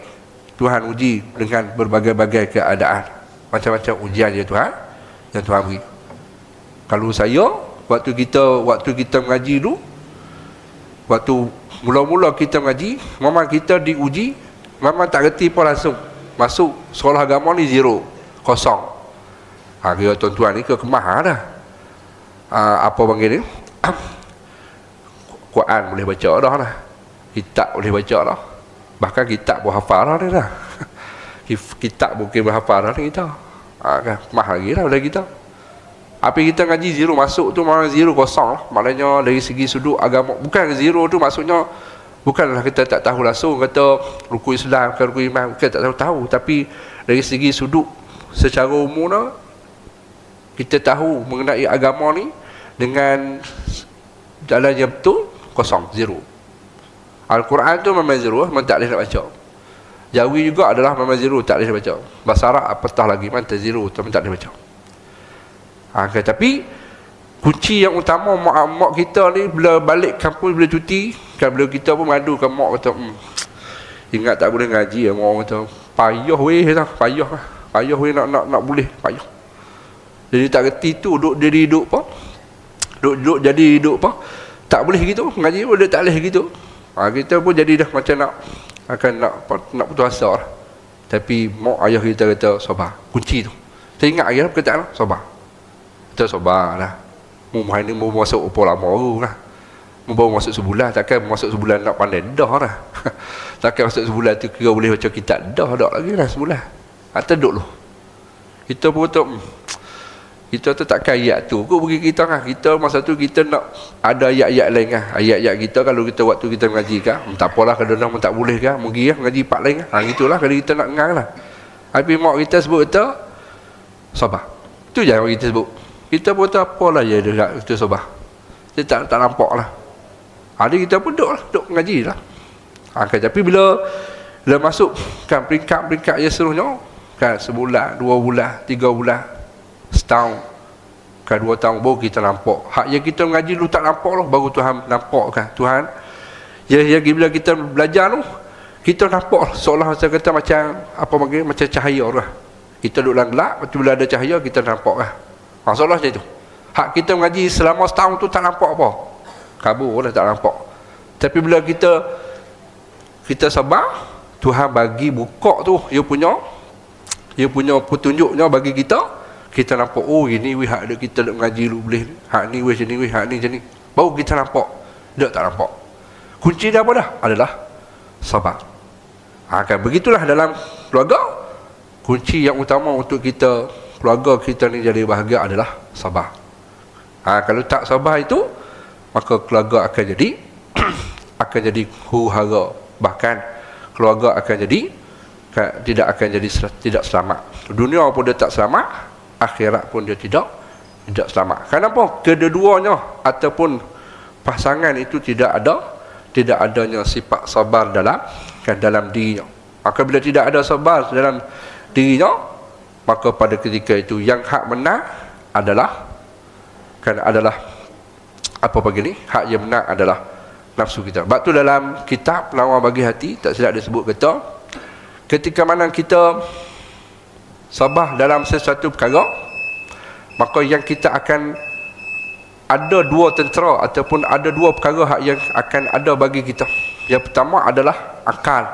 Speaker 1: Tuhan uji dengan berbagai-bagai keadaan, macam-macam ujian yang Tuhan beri. Kalau saya waktu kita mengaji dulu, waktu mula-mula kita mengaji, memang kita diuji, memang tak reti pun langsung masuk sekolah agama ni zero, kosong. Kira tuan-tuan ni kemah dah. Apa panggil ni? Quran boleh baca dah lah, kitab boleh baca dah, bahkan kitab pun hafal dah ni dah. Kitab bukan berhafal dah ni kita. Kan kemah lagi lah dah kita. Apa kita ngaji zero, masuk tu memang zero, kosong lah. Maknanya dari segi sudut agama, bukan zero tu maksudnya bukanlah kita tak tahu langsung kata rukun Islam ke rukun iman, kita tak tahu, tapi dari segi sudut secara umum kita tahu mengenai agama ni dengan jalan yang betul, kosong, zero. Al-Quran tu memang zero, memang tak boleh nak baca. Jawi juga adalah memang zero, tak boleh nak baca. Bahasa Arab apatah lagi, memang zero, memang tak boleh baca. Tapi kunci yang utama mak kita ni bila balik kampung, bila cuti kan, bila kita pun madu kan mak kata ingat tak boleh ngaji, orang kata payah weh lah, payah weh nak boleh payah. Jadi tak reti tu duduk jadi hidup apa tak boleh gitu, ngaji pun dia tak boleh gitu. Kita pun jadi dah macam nak putus asa lah. Tapi mak ayah kita kata sabar, kunci tu. Saya ingat lagi lah perkataan lah, sabar. Kita sabar lah. Rumah ni mau masuk apa lama baru lah. Baru masuk sebulan, takkan masuk sebulan nak pandai dah lah. Takkan masuk sebulan tu kira boleh baca kitab dah lagi lah sebulan. Atau duduk loh. Kita pun tu kita tu takkan ayat tu kau bagi kita kan. Kita masa tu kita nak ada ayat-ayat lain kan. Ayat-ayat kita kalau kita waktu kita mengaji kan, tak apalah kadang-kadang tak boleh kan, pergi kan mengaji part lain kan. Gitulah kalau kita nak dengar lah. Tapi mak kita sebut kita sabar. Tu je yang kita sebut. Kita pun tak apalah je dekat kita sabar. Kita tak nampak lah. Jadi kita pun duduk mengaji lah. Tapi bila masuk kan peringkat yang seterusnya kan, sebulan, 2 bulan, 3 bulan, setahun, kan 2 tahun, baru kita nampak. Hak yang kita mengaji dulu tak nampak lah, baru Tuhan nampak kan. Tuhan yang bila kita belajar tu, kita nampak lah, seolah saya kata macam apa panggil, macam cahaya lah. Kita duduk dalam gelap, bila ada cahaya kita nampak lah. Seolah macam tu. Hak kita mengaji selama setahun tu tak nampak apa, kabur dah, tak nampak. Tapi bila kita sabar, Tuhan bagi buka tu dia punya petunjuknya bagi kita nampak, oh ini weh hak dia kita nak mengaji lu boleh, hak ni weh sini, weh hak ni macam ni, baru kita nampak. Dia tak nampak. Kunci dia apa dah? Adalah sabar. Kan begitulah dalam keluarga, kunci yang utama untuk kita, keluarga kita ni jadi bahagia adalah sabar. Kalau tak sabar itu, maka keluarga akan jadi akan jadi huru-hara, bahkan keluarga akan jadi tidak akan jadi tidak selamat. Dunia pun dia tak selamat, akhirat pun dia tidak selamat. Kenapa? Kedua-duanya ataupun pasangan itu tidak adanya sifat sabar dalam dirinya. Maka bila tidak ada sabar dalam dirinya, maka pada ketika itu yang hak menang adalah apa begini, hak yang menang adalah nafsu kita. Sebab tu dalam kitab Penawar Bagi Hati, tak silap disebut kata, ketika mana kita sabar dalam sesuatu perkara, maka yang kita akan ada dua tentera ataupun ada dua perkara hak yang akan ada bagi kita. Yang pertama adalah akal,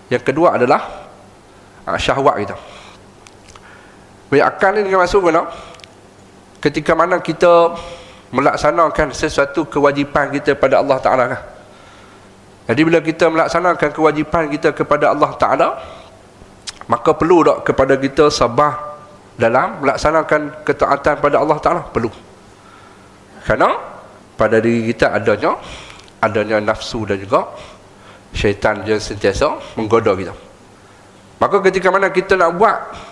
Speaker 1: yang kedua adalah syahwat kita. Akal ni dengan maksud mana? Ketika mana kita melaksanakan sesuatu kewajipan kita pada Allah Ta'ala kan? Jadi bila kita melaksanakan kewajipan kita kepada Allah Ta'ala, maka perlu tak kepada kita sabar dalam melaksanakan ketaatan pada Allah Ta'ala? Perlu. Kerana pada diri kita adanya nafsu dan juga syaitan yang sentiasa menggoda kita. Maka ketika mana kita nak buat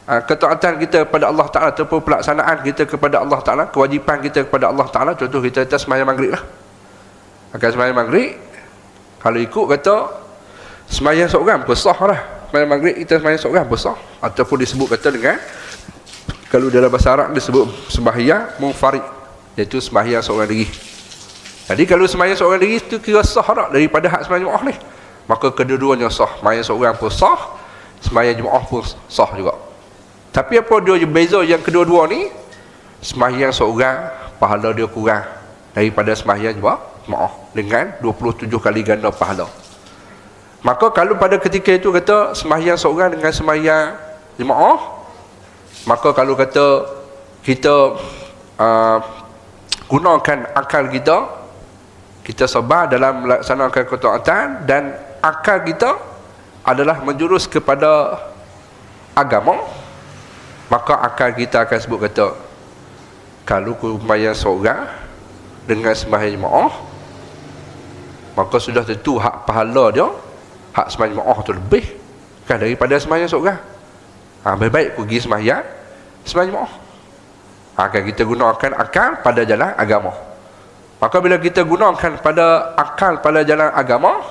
Speaker 1: ketaatan kita kepada Allah Ta'ala ataupun pelaksanaan kita kepada Allah Ta'ala, kewajipan kita kepada Allah Ta'ala, contoh kita atas sembahyang maghrib lah. Akan sembahyang maghrib, kalau ikut kata sembahyang seorang pun sah lah. Sembahyang maghrib kita sembahyang seorang pun sah. Ataupun disebut kata dengan, kalau dalam bahasa Arab disebut sembahyang munfarid, iaitu sembahyang seorang diri. Jadi kalau sembahyang seorang diri itu kira sah tak daripada hak sembahyang jemaah ni? Maka kedua-duanya sah. Sembahyang seorang pun sah, sembahyang jemaah pun sah juga. Tapi apa dia beza yang kedua-dua ni? Sembahyang seorang pahala dia kurang daripada sembahyang jemaah dengan 27 kali ganda pahala. Maka kalau pada ketika itu kata sembahyang seorang dengan sembahyang jemaah, maka kalau kata kita gunakan akal kita sabar dalam melaksanakan ketaatan, dan akal kita adalah menjurus kepada agama, maka akal kita akan sebut kata, kalau sembahyang seorang dengan sembahyang jemaah, maka sudah tentu hak pahala dia, hak sembahyang jemaah tu lebih kan daripada sembahyang seorang. Baik-baik pergi sembahyang jemaah. Akan kita gunakan akal pada jalan agama. Maka bila kita gunakan pada akal pada jalan agama,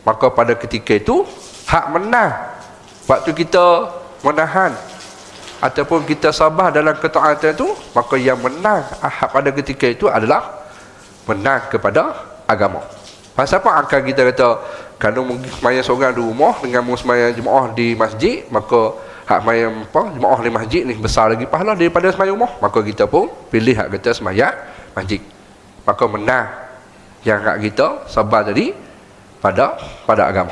Speaker 1: maka pada ketika itu hak menang. Waktu kita menahan ataupun kita sabar dalam ketaatan itu, maka yang menang pada ketika itu adalah menang kepada agama. Pasal apa akal kita kata, kalau sembahyang seorang di rumah dengan sembahyang jemaah di masjid, maka hak sembahyang jemaah di masjid ni besar lagi pahala daripada sembahyang rumah, maka kita pun pilih hak kita sembahyang masjid. Maka menang yang hak kita sabar tadi pada agama.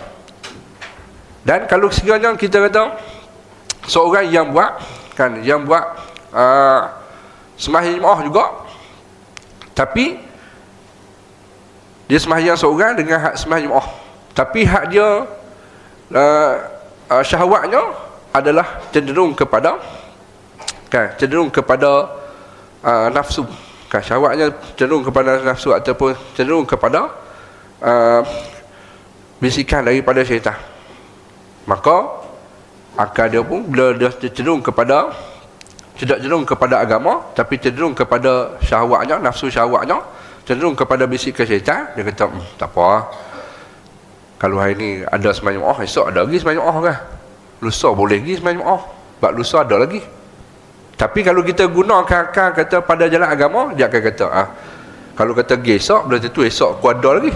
Speaker 1: Dan kalau sekiranya kita kata seorang yang buat sembahyang jemaah juga, tapi dia sembahyang seorang dengan hak sembahyang jemaah, tapi hak dia syahwatnya adalah cenderung kepada nafsu. Syahwatnya cenderung kepada nafsu ataupun cenderung kepada bisikan daripada syaitan. Maka akal dia pun bila dia cenderung kepada, tidak cenderung kepada agama, tapi cenderung kepada syahwatnya, nafsu syahwatnya, cenderung kepada bisikan syaitan, dia kata tak apa, kalau hari ni ada sembahyang jemaah, esok ada lagi sembahyang jemaah kan, lusa boleh lagi sembahyang jemaah, sebab lusa ada lagi. Tapi kalau kita gunakan akal kata pada jalan agama, dia akan kata kalau kata pergi esok, belum tentu esok aku ada lagi.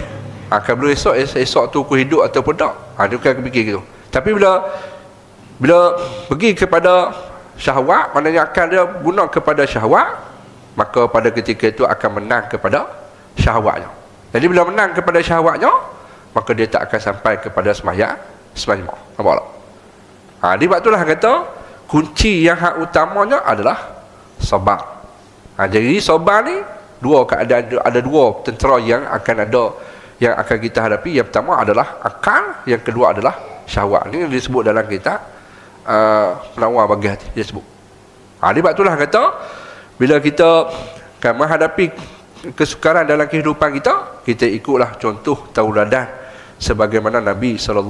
Speaker 1: Kalau belum esok tu aku hidup ataupun tak, dia akan fikir gitu. Tapi bila pergi kepada syahwat, maknanya akal dia guna kepada syahwat, maka pada ketika itu akan menang kepada syahwatnya. Jadi bila menang kepada syahwatnya, maka dia tak akan sampai kepada sembahyang. Nampak tak? Sebab itulah kata kunci yang hak utamanya adalah sabar. Jadi sabar ni dua keadaan, ada dua tentera yang akan kita hadapi. Yang pertama adalah akal, yang kedua adalah syahwat. Ini disebut dalam kitab Penawar Bagi Hati, dia sebut. Sebab itulah kata bila kita kan menghadapi kesukaran dalam kehidupan kita, kita ikutlah contoh tauladan sebagaimana Nabi SAW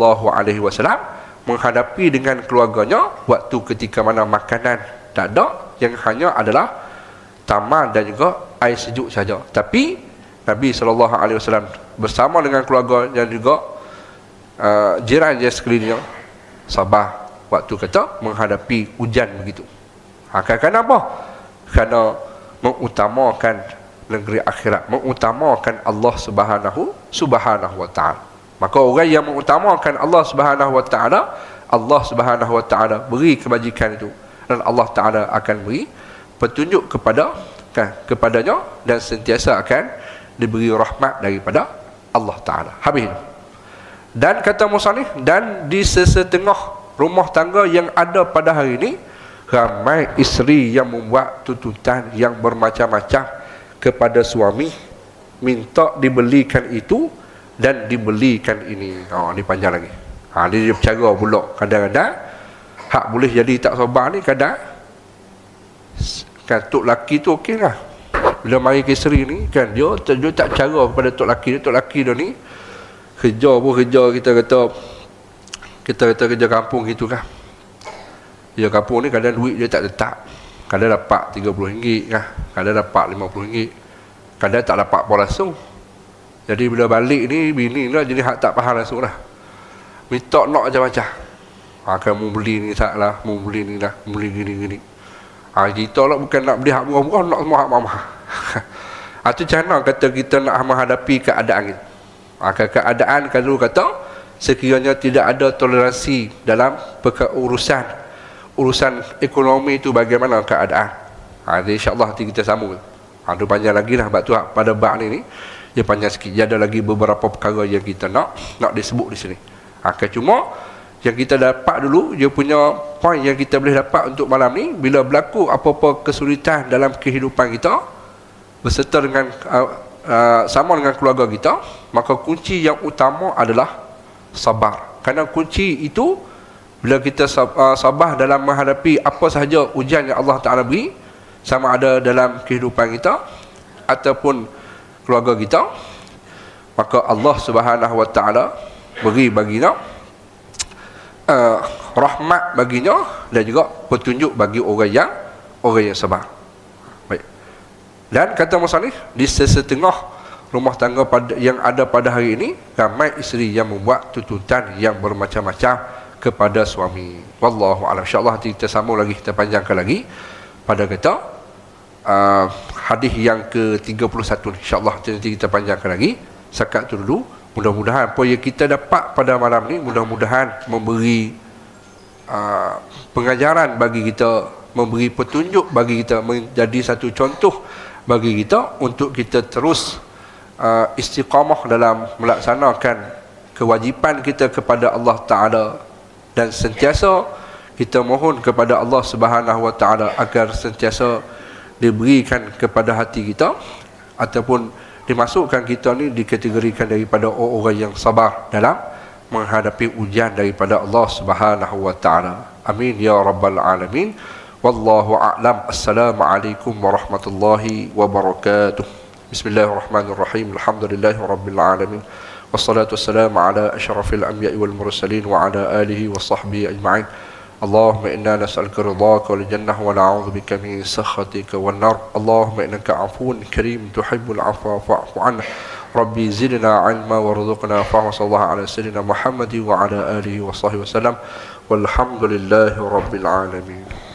Speaker 1: menghadapi dengan keluarganya waktu ketika mana makanan tak ada, yang hanya adalah tamar dan juga air sejuk saja. Tapi Nabi SAW bersama dengan keluarga dan juga jiran dia sekelilingnya sabar waktu kata menghadapi hujan begitu. Kerana apa? Kerana mengutamakan negeri akhirat, mengutamakan Allah Subhanahu wa ta'ala. Maka orang yang mengutamakan Allah Subhanahu wa ta'ala, Allah Subhanahu wa ta'ala beri kebajikan itu, dan Allah Ta'ala akan beri petunjuk kepadanya, dan sentiasa akan diberi rahmat daripada Allah Ta'ala. Habis itu. Dan kata musannif, dan di sesetengah rumah tangga yang ada pada hari ini, ramai isteri yang membuat tuntutan yang bermacam-macam kepada suami, minta dibelikan itu dan dibelikan ini. Ni panjang lagi. Dia bercara pula. Kadang-kadang hak boleh jadi tak sabar ni, kadang kan tok laki tu okey lah. Bila mari ke isteri ni kan, dia tak cara kepada tok laki dia. Tok laki dia ni kerja kita kata kerja kampung gitu kan. Kerja kampung ni kadang duit dia tak tetap. Kadang dapat RM30 kan, kadang dapat RM50, kadang tak dapat apa langsung. Jadi bila balik ni, bini lah jadi hak tak faham langsung lah. Minta nak macam-macam. Kamu beli ni tak lah, mu beli ni lah, beli gini-gini. Kita lah bukan nak beli hak murah-murah, nak semua hak mahal. Itu macam kata kita nak menghadapi keadaan ni. Keadaan kalau kata sekiranya tidak ada toleransi dalam urusan ekonomi itu, bagaimana keadaan. Jadi insyaAllah nanti kita sambung. Ada panjang lagi lah. Sebab tu pada bab ni dia panjang sikit. Dia ada lagi beberapa perkara yang kita nak disebut di sini. Cuma yang kita dapat dulu, dia punya poin yang kita boleh dapat untuk malam ni, bila berlaku apa-apa kesulitan dalam kehidupan kita beserta dengan sama dengan keluarga kita, maka kunci yang utama adalah sabar. Kerana kunci itu, bila kita sabar dalam menghadapi apa sahaja ujian yang Allah Ta'ala beri, sama ada dalam kehidupan kita ataupun keluarga kita, maka Allah Subhanahu wa ta'ala beri baginya rahmat baginya, dan juga petunjuk bagi orang yang sabar. Baik. Dan kata musannif, di sesetengah rumah tangga yang ada pada hari ini, ramai isteri yang membuat tuntutan yang bermacam-macam kepada suami. Wallahu a'lam. InsyaAllah kita sambung lagi, kita panjangkan lagi pada kata hadis yang ke-31. InsyaAllah nanti kita panjangkan lagi. Sekat tu dulu. Mudah-mudahan apa yang kita dapat pada malam ni, mudah-mudahan memberi pengajaran bagi kita, memberi petunjuk bagi kita, menjadi satu contoh bagi kita untuk kita terus istiqamah dalam melaksanakan kewajipan kita kepada Allah Ta'ala, dan sentiasa kita mohon kepada Allah Subhanahu wa ta'ala agar sentiasa diberikan kepada hati kita, ataupun dimasukkan kita ni dikategorikan daripada orang yang sabar dalam menghadapi ujian daripada Allah Subhanahu wa ta'ala. Amin ya rabbal alamin. Wallahu a'lam. Assalamualaikum warahmatullahi wabarakatuh. Bismillahirrahmanirrahim. Alhamdulillahi rabbil alamin. Wassalatu wassalamu ala asyrafil anbiya'i wal mursalin wa ala alihi wa sahbihi ajma'in. Allahumma inna nas'aluka ridhaka wal jannah wa na'udzu bika min sakhatika wan nar. Allahumma innaka 'afuwun karim tuhibbul 'afwa fa'fu 'anna. Rabbi zidna 'ilma warzuqna fahma. Sallallahu ala sayyidina Muhammad wa ala alihi wa sahbihi wasallam. Walhamdulillahi rabbil alamin.